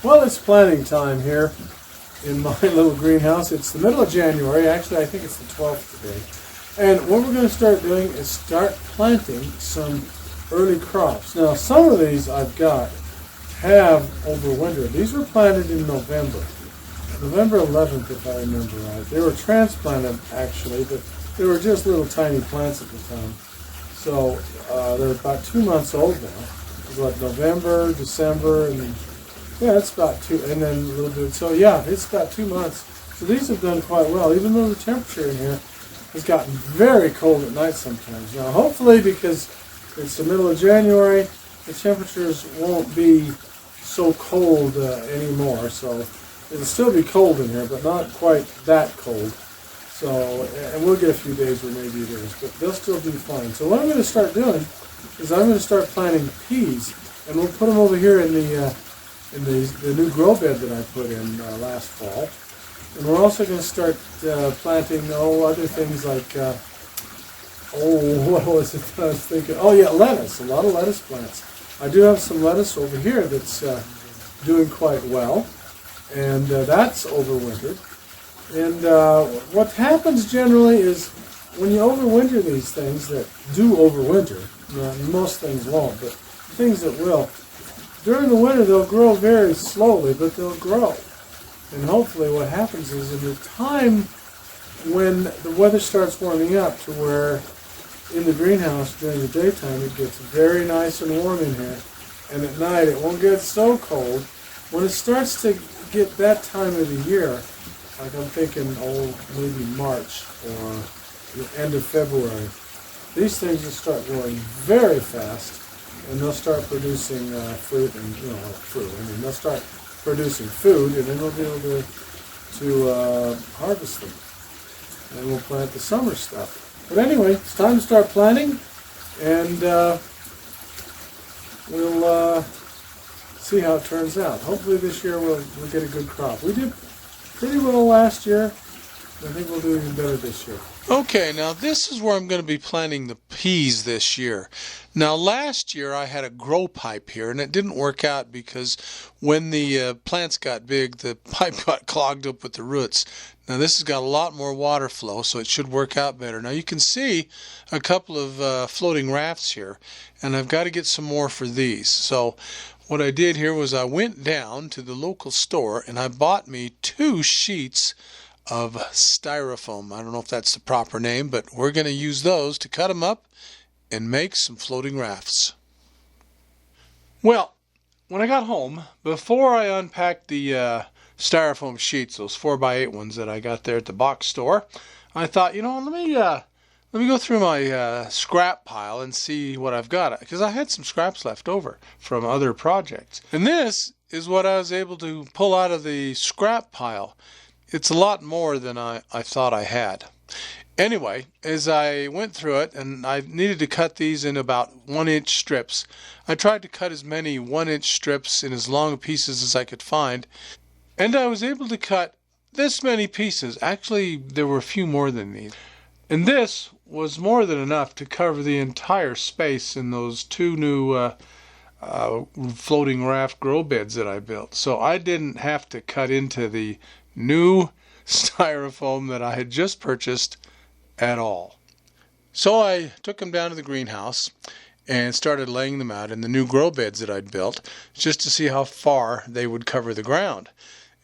Well, it's planting time here in my little greenhouse. It's the middle of January. Actually, I think it's the 12th today. And what we're going to start doing is start planting some early crops. Now, some of these I've got have overwintered. These were planted in November 11th, if I remember right. They were transplanted, actually, but they were just little tiny plants at the time. So they're about 2 months old now. It's what, November, December, and yeah, it's about 2, and then a little bit. So yeah, it's about 2 months. So these have done quite well, even though the temperature in here has gotten very cold at night sometimes. Now, hopefully, because it's the middle of January, the temperatures won't be so cold anymore. So it'll still be cold in here, but not quite that cold. So, and we'll get a few days where maybe it is, but they'll still be fine. So what I'm going to start doing is I'm going to start planting peas, and we'll put them over here in the new grow bed that I put in last fall. And we're also going to start planting other things like what was it I was thinking? Oh yeah, lettuce. A lot of lettuce plants. I do have some lettuce over here that's doing quite well, and that's overwintered. And what happens generally is when you overwinter these things that do overwinter, most things won't, but things that will, during the winter they'll grow very slowly, but they'll grow. And hopefully what happens is in the time when the weather starts warming up to where in the greenhouse during the daytime it gets very nice and warm in here, and at night it won't get so cold. When it starts to get that time of the year, like I'm thinking, maybe March or the end of February, these things will start growing very fast, and they'll start producing fruit, and they'll start producing food, and then we'll be able to harvest them. And we'll plant the summer stuff. But anyway, it's time to start planting, and we'll see how it turns out. Hopefully this year we'll get a good crop. We did pretty well last year. I think we'll do even better this year. Okay, now this is where I'm going to be planting the peas this year. Now last year I had a grow pipe here, and it didn't work out because when the plants got big, the pipe got clogged up with the roots. Now this has got a lot more water flow, so it should work out better. Now you can see a couple of floating rafts here, and I've got to get some more for these. So what I did here was I went down to the local store and I bought me 2 sheets of styrofoam. I don't know if that's the proper name, but we're going to use those to cut them up and make some floating rafts. Well, when I got home, before I unpacked the styrofoam sheets, those 4x8 ones that I got there at the box store, I thought, let me go through my scrap pile and see what I've got, because I had some scraps left over from other projects. And this is what I was able to pull out of the scrap pile. It's a lot more than I thought I had. Anyway, as I went through it, and I needed to cut these in about 1-inch strips, I tried to cut as many 1-inch strips in as long pieces as I could find, and I was able to cut this many pieces. Actually, there were a few more than these. And this was more than enough to cover the entire space in those 2 new floating raft grow beds that I built. So I didn't have to cut into the new styrofoam that I had just purchased at all. So I took them down to the greenhouse and started laying them out in the new grow beds that I'd built just to see how far they would cover the ground.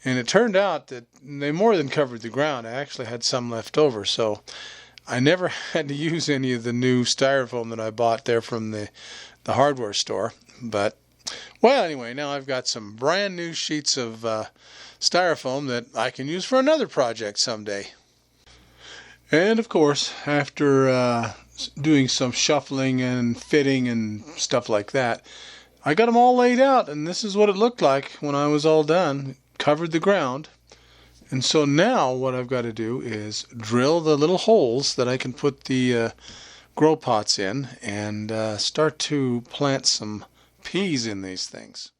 And it turned out that they more than covered the ground. I actually had some left over, so I never had to use any of the new styrofoam that I bought there from the hardware store. But, well, anyway, now I've got some brand new sheets of styrofoam that I can use for another project someday. And, of course, after doing some shuffling and fitting and stuff like that, I got them all laid out, and this is what it looked like when I was all done. It covered the ground. And so now what I've got to do is drill the little holes that I can put the grow pots in and start to plant some peas in these things.